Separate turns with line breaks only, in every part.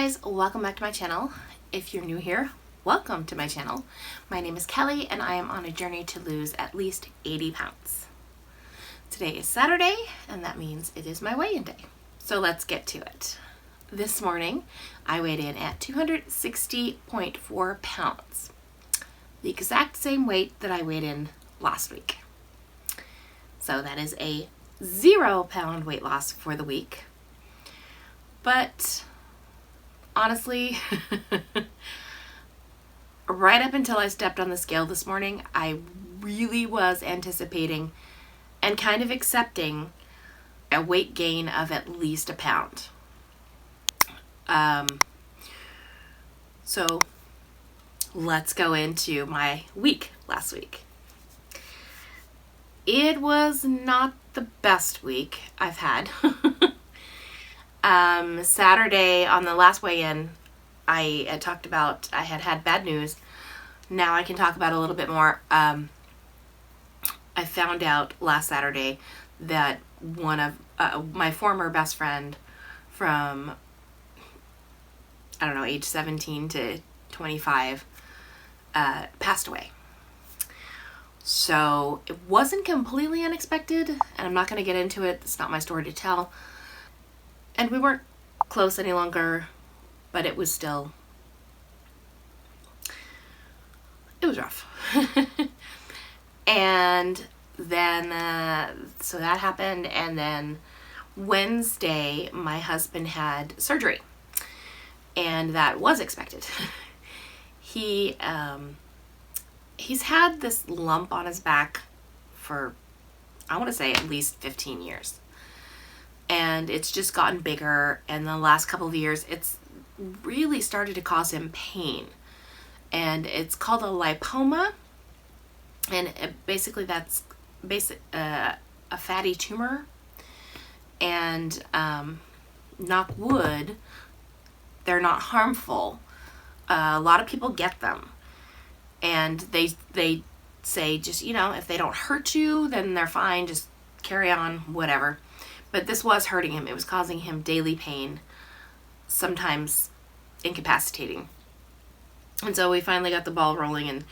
guys, welcome back to my channel. If you're new here, welcome to my channel. My name is Kelly and I am on a journey to lose at least 80 pounds. Today is Saturday and that means it is my weigh-in day. So let's get to it. This morning I weighed in at 260.4 pounds. The exact same weight that I weighed in last week. So that is a 0 pound weight loss for the week. But honestly, right up until I stepped on the scale this morning, I really was anticipating and kind of accepting a weight gain of at least a pound. So let's go into my week last week. It was not the best week I've had. Saturday on the last weigh-in, I talked about I had bad news. Now I can talk about a little bit more. I found out last Saturday that one of my former best friend from, I don't know, age 17 to 25 passed away. So it wasn't completely unexpected, and I'm not going to get into it. It's not my story to tell. And we weren't close any longer, but it was still, it was rough. And then, so that happened, and then Wednesday, my husband had surgery, and that was expected. He's had this lump on his back for, I want to say, at least 15 years. And it's just gotten bigger, and the last couple of years it's really started to cause him pain. And it's called a lipoma, and basically that's a fatty tumor. And knock wood, they're not harmful. A lot of people get them, and they say, just, you know, if they don't hurt you, then they're fine, just carry on, whatever. But this was hurting him. It was causing him daily pain, sometimes incapacitating. And so we finally got the ball rolling and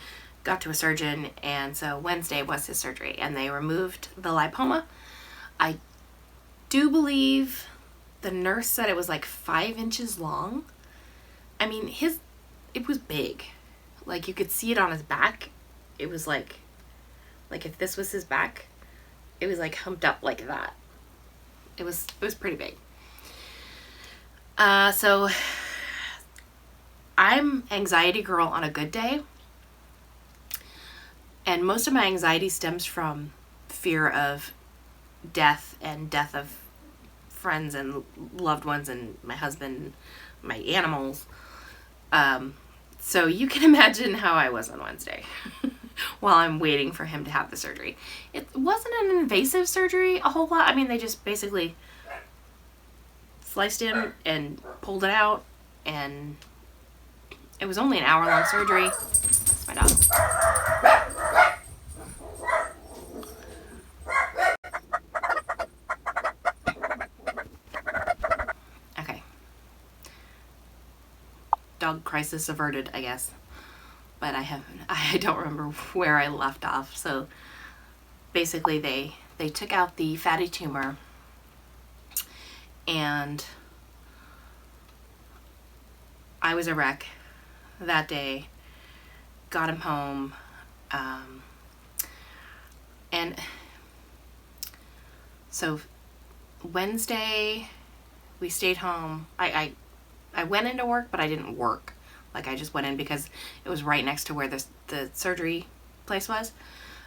got to a surgeon. And so Wednesday was his surgery, and they removed the lipoma. I do believe the nurse said it was like 5 inches long. I mean, it was big. Like, you could see it on his back. It was like if this was his back, it was like humped up like that. It was pretty big. So I'm anxiety girl on a good day. And most of my anxiety stems from fear of death and death of friends and loved ones and my husband, my animals. So you can imagine how I was on Wednesday while I'm waiting for him to have the surgery. It wasn't an invasive surgery a whole lot. I mean, they just basically sliced in and pulled it out, and it was only an hour-long surgery. That's my dog. Okay. Dog crisis averted, I guess. But I don't remember where I left off. So basically they took out the fatty tumor, and I was a wreck that day. Got him home, and so Wednesday we stayed home. I went into work, but I didn't work. Like, I just went in because it was right next to where the surgery place was.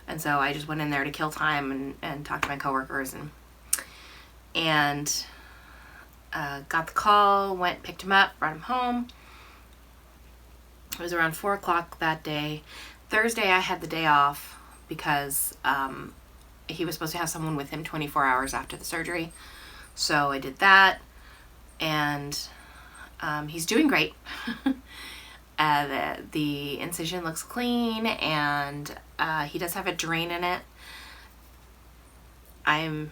And so I just went in there to kill time and talk to my coworkers and got the call, picked him up, brought him home. It was around 4 o'clock that day. Thursday I had the day off because he was supposed to have someone with him 24 hours after the surgery. So I did that, and he's doing great. The incision looks clean, and he does have a drain in it. I'm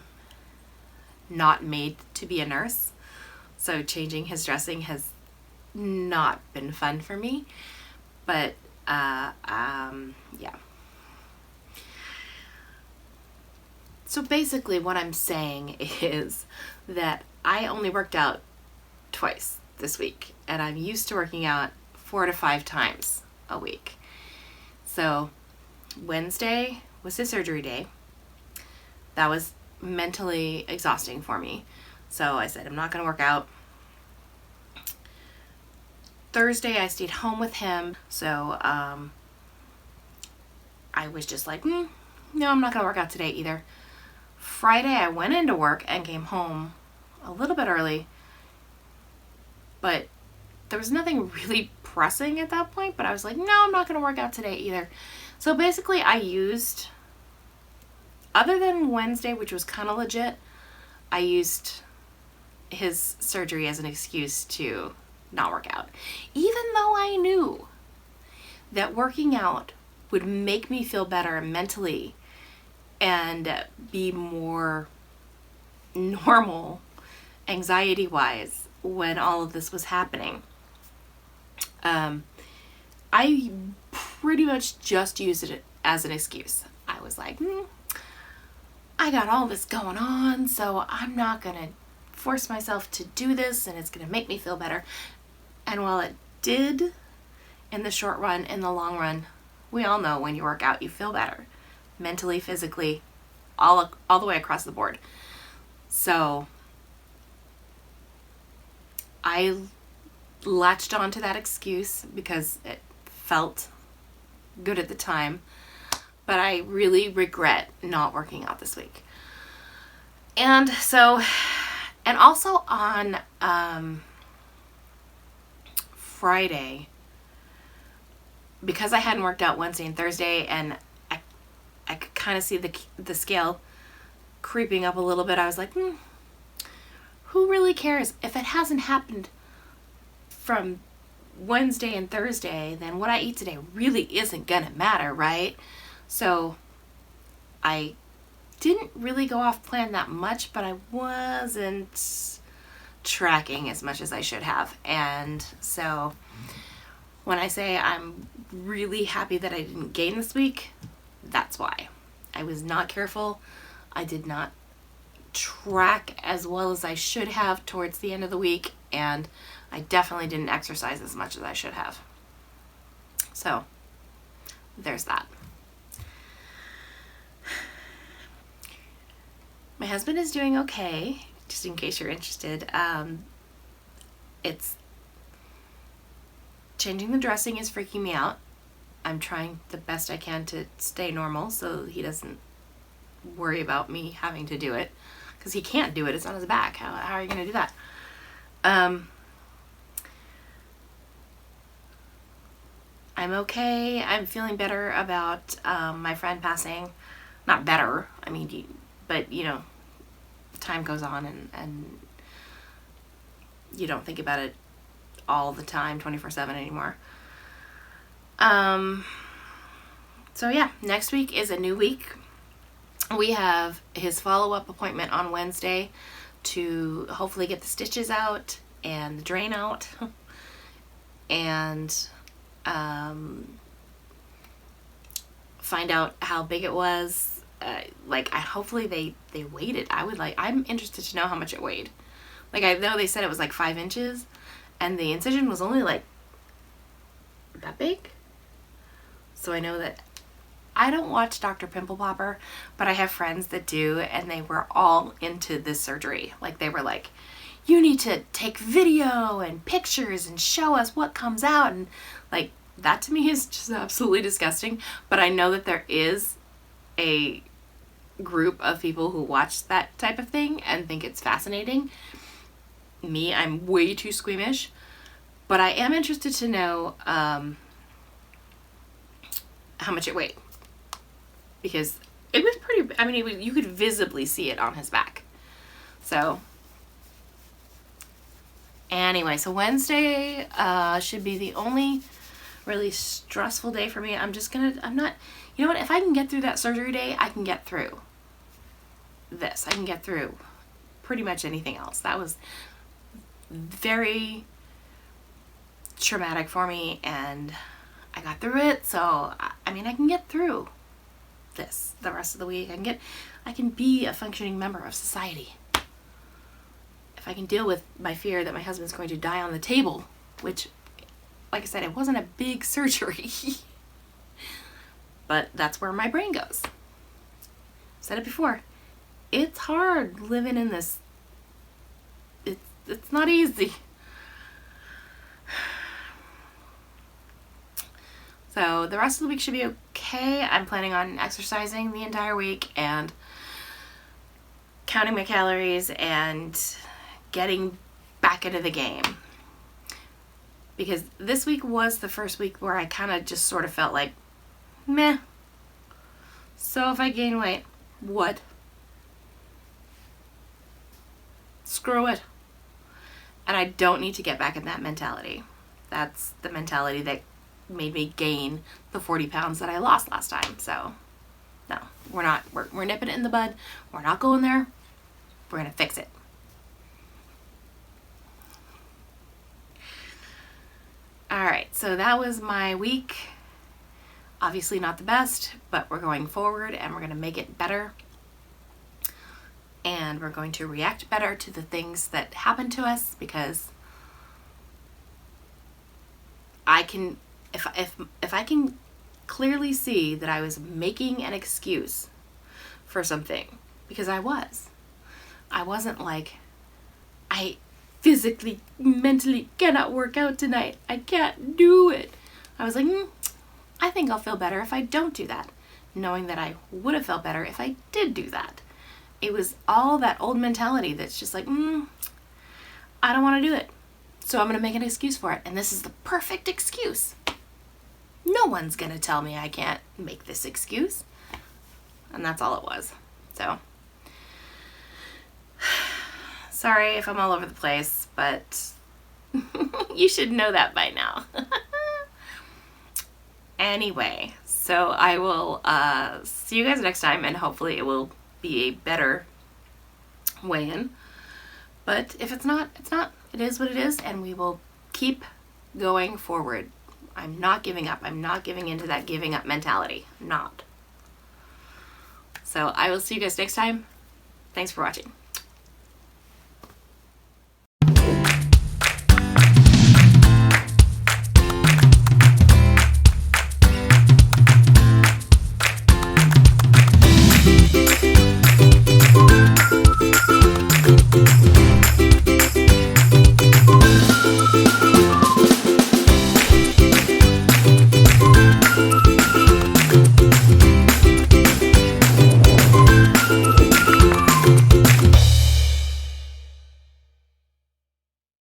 not made to be a nurse, so changing his dressing has not been fun for me. But, yeah. So basically what I'm saying is that I only worked out twice this week, and I'm used to working out 4 to 5 times a week. So Wednesday was his surgery day. That was mentally exhausting for me. So I said, I'm not going to work out. Thursday, I stayed home with him. So I was just like, no, I'm not going to work out today either. Friday, I went into work and came home a little bit early. But there was nothing really pressing at that point. But I was like, no, I'm not going to work out today either. So basically, I used, other than Wednesday, which was kind of legit, I used his surgery as an excuse to not work out. Even though I knew that working out would make me feel better mentally and be more normal anxiety-wise when all of this was happening. I pretty much just used it as an excuse. I was like, I got all this going on, so I'm not going to force myself to do this, and it's going to make me feel better. And while it did in the short run, in the long run, we all know when you work out, you feel better. Mentally, physically, all the way across the board. So I latched onto that excuse because it felt good at the time. But I really regret not working out this week. And so, and also on Friday, because I hadn't worked out Wednesday and Thursday, and I could kind of see the scale creeping up a little bit, I was like, who really cares? If it hasn't happened from Wednesday and Thursday, then what I eat today really isn't gonna matter, right? So I didn't really go off plan that much, but I wasn't tracking as much as I should have. And so when I say I'm really happy that I didn't gain this week, that's why. I was not careful. I did not track as well as I should have towards the end of the week, and I definitely didn't exercise as much as I should have. So there's that. My husband is doing okay, just in case you're interested. It's changing the dressing is freaking me out. I'm trying the best I can to stay normal so he doesn't worry about me having to do it, because he can't do it. It's on his back. How are you going to do that? I'm okay. I'm feeling better about my friend passing. Not better. I mean, but you know, time goes on and you don't think about it all the time, 24/7 anymore. So yeah, next week is a new week. We have his follow-up appointment on Wednesday to hopefully get the stitches out and the drain out and find out how big it was. Hopefully they weighed it. I'm interested to know how much it weighed. Like, I know they said it was like 5 inches and the incision was only like that big. So I know that I don't watch Dr. Pimple Popper, but I have friends that do, and they were all into this surgery. Like, they were like, you need to take video and pictures and show us what comes out. And like, that to me is just absolutely disgusting. But I know that there is a group of people who watch that type of thing and think it's fascinating. Me, I'm way too squeamish, but I am interested to know how much it weighed, because it was pretty, I mean, you could visibly see it on his back. So anyway, so Wednesday should be the only really stressful day for me. You know what, if I can get through that surgery day, I can get through this. I can get through pretty much anything else. That was very traumatic for me, and I got through it. So I mean, I can get through this the rest of the week. I can be a functioning member of society. If I can deal with my fear that my husband's going to die on the table, which, like I said, it wasn't a big surgery. But that's where my brain goes. I've said it before. It's hard living in this. It's not easy. So the rest of the week should be okay. I'm planning on exercising the entire week and counting my calories and getting back into the game. Because this week was the first week where I kind of just sort of felt like, meh. So if I gain weight, what? Screw it. And I don't need to get back in that mentality. That's the mentality that made me gain the 40 pounds that I lost last time. So no, we're not. We're nipping it in the bud. We're not going there. We're going to fix it. All right, so that was my week. Obviously not the best, but we're going forward and we're going to make it better. And we're going to react better to the things that happen to us, because I can, if I can clearly see that I was making an excuse for something, because I wasn't like, I physically, mentally cannot work out tonight. I can't do it. I was like, I think I'll feel better if I don't do that, knowing that I would have felt better if I did do that. It was all that old mentality that's just like, I don't want to do it, so I'm going to make an excuse for it. And this is the perfect excuse. No one's going to tell me I can't make this excuse. And that's all it was. So, sorry if I'm all over the place, but you should know that by now. Anyway, so I will see you guys next time, and hopefully it will be a better weigh-in. But if it's not, it's not. It is what it is, and we will keep going forward. I'm not giving up. I'm not giving into that giving up mentality. I'm not. So I will see you guys next time. Thanks for watching.